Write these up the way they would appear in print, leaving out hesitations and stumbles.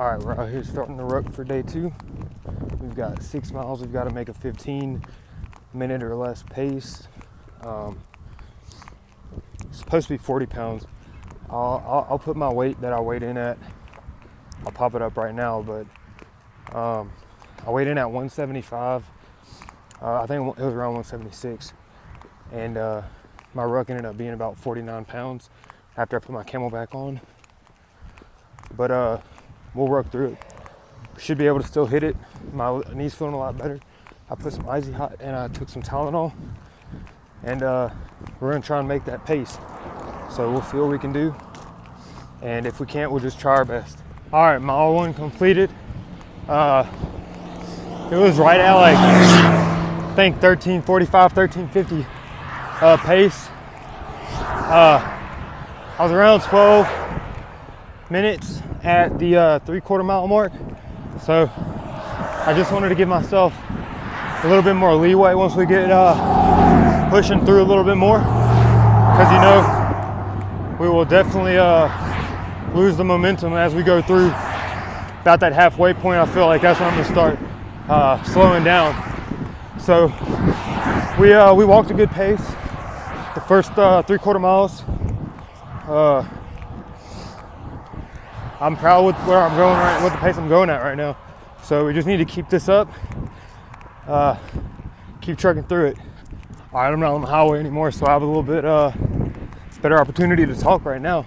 All right, we're out here starting the ruck for day 2. We've got 6 miles. We've got to make a 15-minute or less pace. It's supposed to be 40 pounds. I'll put my weight that I weighed in at. I'll pop it up right now, but I weighed in at 175. I think it was around 176, and my ruck ended up being about 49 pounds after I put my camelback on. But we'll ruck through it. Should be able to still hit it. My knee's feeling a lot better. I put some Icy Hot and I took some Tylenol, and we're gonna try and make that pace. So we'll see what we can do, and if we can't, we'll just try our best. All right, mile 1 completed. It was right at like, I think 13:45, 13:50 pace. I was around 12 minutes at the 3/4 mile mark. So I just wanted to give myself a little bit more leeway once we get pushing through a little bit more, because you know we will definitely lose the momentum as we go through about that halfway point. I feel like that's when I'm gonna start slowing down. So we walked a good pace the first 3/4 miles. I'm proud with where I'm going with the pace I'm going at right now. So we just need to keep this up, keep trucking through it. All right, I'm not on the highway anymore, so I have a little bit better opportunity to talk right now.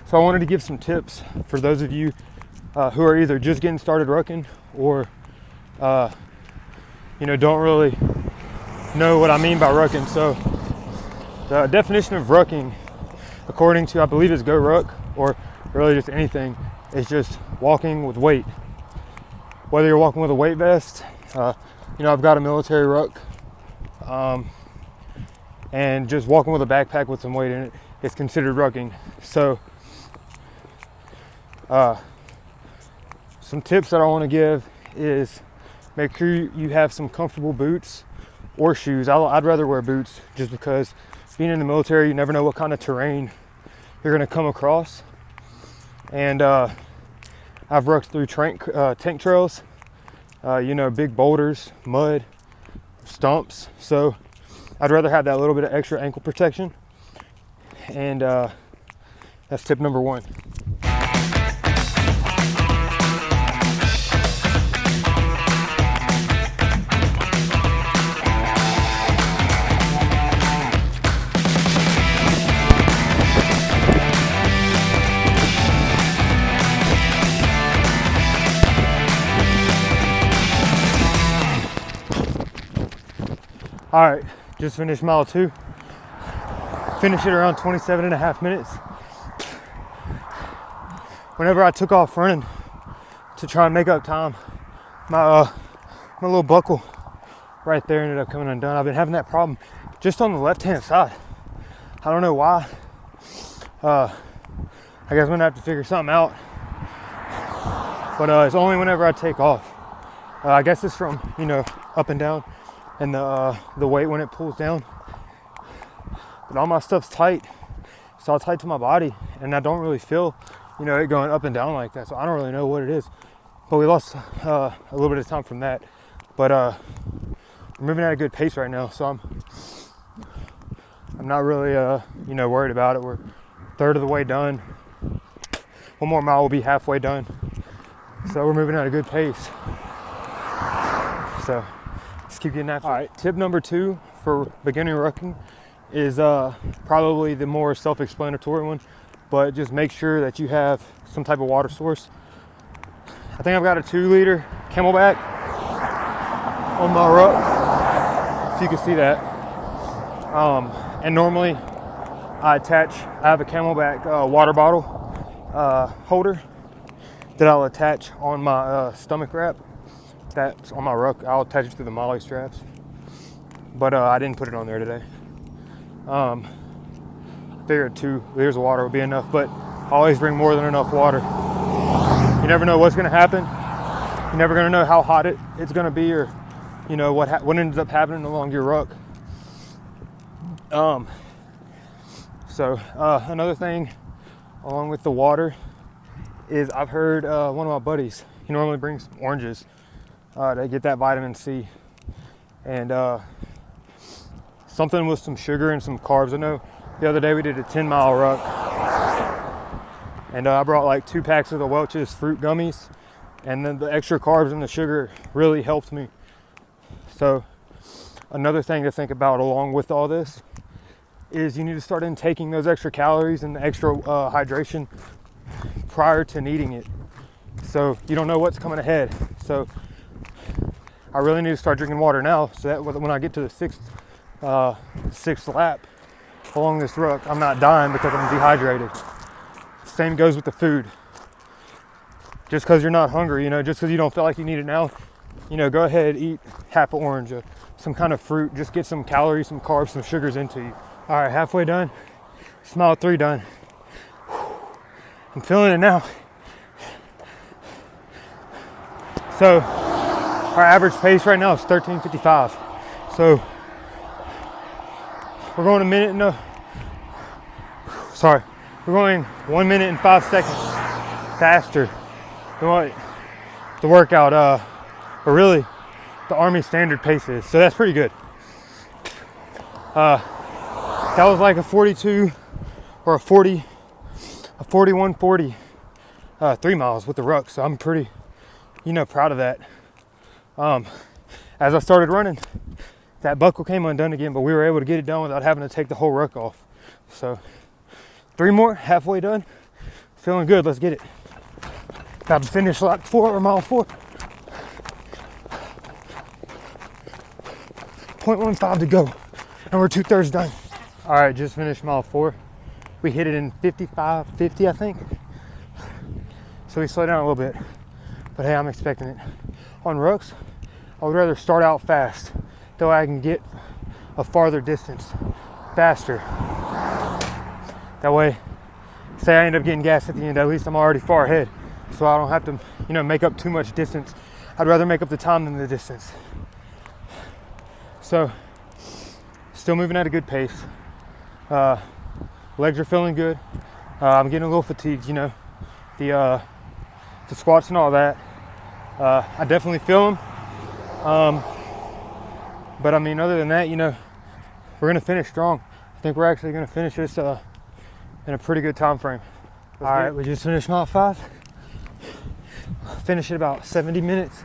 So I wanted to give some tips for those of you who are either just getting started rucking or don't really know what I mean by rucking. So the definition of rucking, according to, I believe it's Go Ruck, or really just anything, is just walking with weight. Whether you're walking with a weight vest, I've got a military ruck, and just walking with a backpack with some weight in it is considered rucking. So some tips that I want to give is make sure you have some comfortable boots or shoes. I'd rather wear boots, just because being in the military, you never know what kind of terrain you're going to come across. And I've rucked through tank trails, big boulders, mud, stumps. So I'd rather have that little bit of extra ankle protection. And that's tip number 1. All right, just finished mile 2. Finished it around 27.5 minutes. Whenever I took off running to try and make up time, my little buckle right there ended up coming undone. I've been having that problem just on the left-hand side. I don't know why. I guess I'm gonna have to figure something out. But it's only whenever I take off. I guess it's from, up and down, and the weight when it pulls down. But all my stuff's tight. It's all tight to my body, and I don't really feel, it going up and down like that. So I don't really know what it is. But we lost a little bit of time from that. But we're moving at a good pace right now, so I'm not really worried about it. We're a third of the way done. One more mile, we'll be halfway done. So we're moving at a good pace. So let's keep getting after it. All right, tip number 2 for beginner rucking is probably the more self-explanatory one, but just make sure that you have some type of water source. I think I've got a 2-liter camelback on my ruck, if you can see that. And normally I have a camelback water bottle holder that I'll attach on my stomach wrap. That's on my ruck. I'll attach it to the molly straps, but I didn't put it on there today. I figured 2 liters of water would be enough, but I always bring more than enough water. You never know what's going to happen. You're never going to know how hot it's going to be, or what ends up happening along your ruck. So another thing along with the water is I've heard one of my buddies, he normally brings oranges to get that vitamin C. And something with some sugar and some carbs. I know the other day we did a 10-mile ruck, and I brought like 2 packs of the Welch's fruit gummies, and then the extra carbs and the sugar really helped me. So another thing to think about along with all this is you need to start intaking those extra calories and the extra hydration prior to needing it, so you don't know what's coming ahead. So I really need to start drinking water now, so that when I get to the sixth lap along this ruck, I'm not dying because I'm dehydrated. Same goes with the food. Just because you're not hungry, just because you don't feel like you need it now, go ahead, eat half an orange, some kind of fruit. Just get some calories, some carbs, some sugars into you. All right, halfway done. Mile 3 done. I'm feeling it now. So our average pace right now is 13:55. So we're going we're going 1 minute and 5 seconds faster than what the workout, or really the Army standard pace is. So that's pretty good. That was like a 42 or a 41:40, 3 miles with the ruck. So I'm pretty, proud of that. As I started running, that buckle came undone again, but we were able to get it done without having to take the whole ruck off. So 3 more, halfway done. Feeling good, let's get it. About to finish lap 4 or mile 4. 0.15 to go, and we're 2/3 done. All right, just finished mile 4. We hit it in 55:50, I think. So we slowed down a little bit, but hey, I'm expecting it. On rucks, I would rather start out fast, though I can get a farther distance faster. That way, say I end up getting gas at the end, at least I'm already far ahead, so I don't have to, make up too much distance. I'd rather make up the time than the distance. So, still moving at a good pace. Legs are feeling good. I'm getting a little fatigued, the squats and all that. I definitely feel them. But I mean, other than that, we're gonna finish strong. I think we're actually gonna finish this in a pretty good time frame. All right, we just finished mile 5. Finish it about 70 minutes,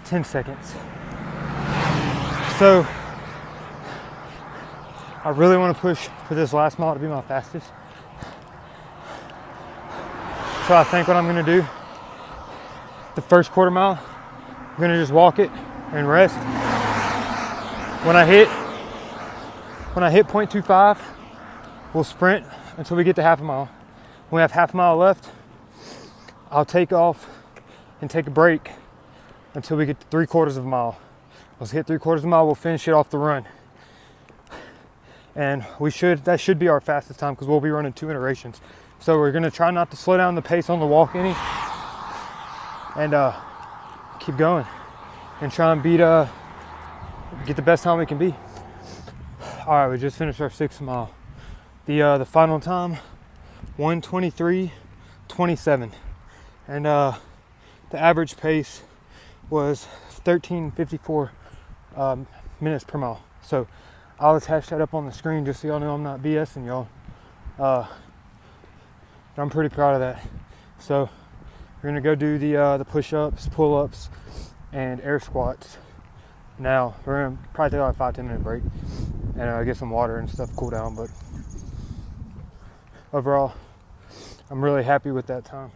10 seconds. So I really want to push for this last mile to be my fastest. So I think what I'm gonna do, the first quarter mile, I'm gonna just walk it and rest. When I hit 0.25, we'll sprint until we get to half a mile. When we have half a mile left, I'll take off and take a break until we get to 3/4 of a mile. Let's hit 3/4 of a mile, we'll finish it off the run. And that should be our fastest time because we'll be running 2 iterations. So we're gonna try not to slow down the pace on the walk any, and keep going and try and get the best time we can be. All right, we just finished our 6th mile. The final time, 1:23:27, and the average pace was 13:54 minutes per mile. So I'll attach that up on the screen just so y'all know I'm not BSing y'all. I'm pretty proud of that. So we're gonna go do the push-ups, pull-ups, and air squats. Now we're gonna probably take like a 5-10 minute break and get some water and stuff, cool down. But overall, I'm really happy with that time.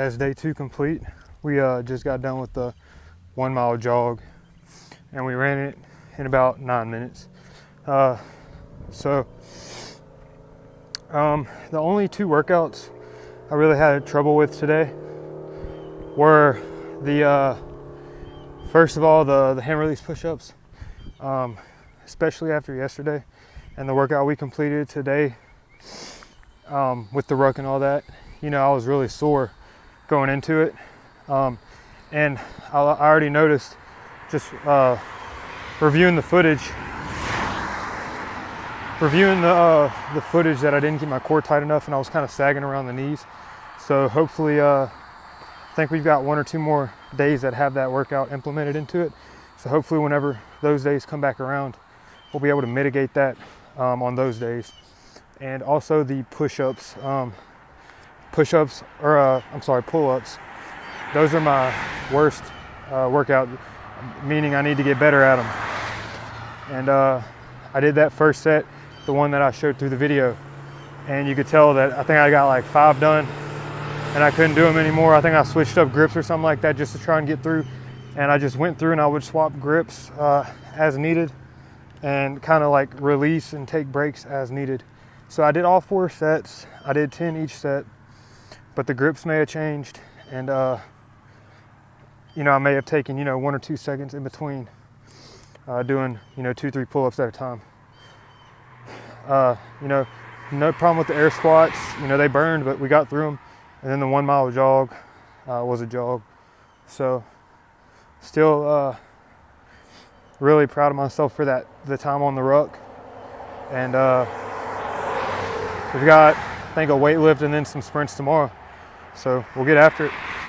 as day 2 complete. We just got done with the 1 mile jog, and we ran it in about 9 minutes. The only 2 workouts I really had trouble with today were the first of all, the hand release push-ups, especially after yesterday and the workout we completed today with the ruck and all that. You know, I was really sore going into it, and I already noticed just reviewing the footage that I didn't keep my core tight enough, and I was kind of sagging around the knees. So hopefully, I think we've got 1 or 2 more days that have that workout implemented into it. So hopefully whenever those days come back around, we'll be able to mitigate that on those days. And also the pull-ups. Those are my worst workout, meaning I need to get better at them. And I did that first set, the one that I showed through the video, and you could tell that I think I got like 5 done and I couldn't do them anymore. I think I switched up grips or something like that just to try and get through, and I just went through and I would swap grips as needed and kind of like release and take breaks as needed. So I did all 4 sets. I did 10 each set, but the grips may have changed, and you know, I may have taken 1 or 2 seconds in between doing 2-3 pull-ups at a time. You know, no problem with the air squats. You know, they burned, but we got through them. And then the 1 mile jog was a jog. So still really proud of myself for the time on the ruck. And we've got, I think, a weight lift and then some sprints tomorrow. So we'll get after it.